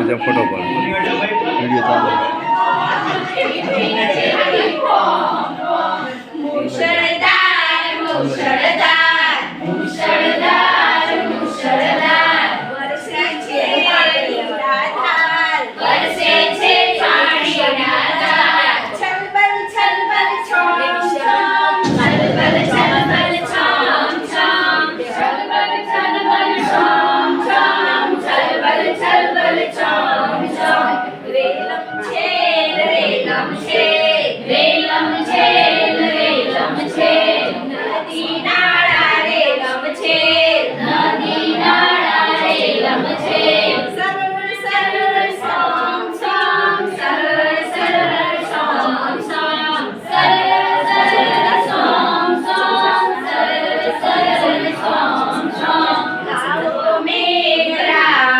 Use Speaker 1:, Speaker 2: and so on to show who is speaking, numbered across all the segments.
Speaker 1: આજે ફોટો પર વિડીયો ચાલુ
Speaker 2: મુશળધાર મુશળધાર મુશળધાર મુશળધાર વરસે છે પાણીના ધાર વરસે છે પાણીના ધાર છલબલ છલબલ છોમ છોમ છલબલ છલબલ છોમ છોમ છલબલ છલબલ છોમ છોમ છલબલ છલબલ છોમ છોમ રેલમ છે રેલમ છે રેલમ છે રેલમ છે નદી નાળા રેલમ છે નદી નાળા રેલમ છે સરળ સરળ સોમ સોમ સરળ સરળ સોમ સોમ સરળ સરળ સોમ સોમ સરળ સરળ સોમ સોમ આવો મેઘરાજા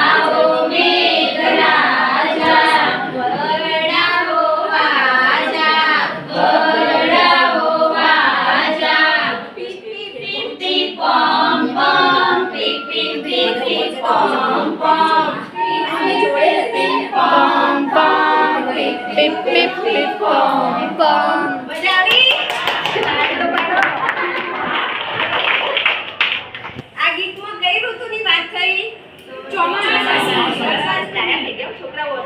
Speaker 2: આવો મેઘરાજા વરડાવો વાજા વરડાવો વાજા પીપ પીપ પીપ પીપ પોમ પોમ પીપ પીપ પીપ પીપ પોમ પોમ પોમ પોમ પીપ પીપ પીપ પીપ પોમ પોમ બજાવી આ ગીતમાં કઈ ઋતુની વાત થઈ ચોમાસા વરસાદ લાયા થઈ ગયો છોકરાઓ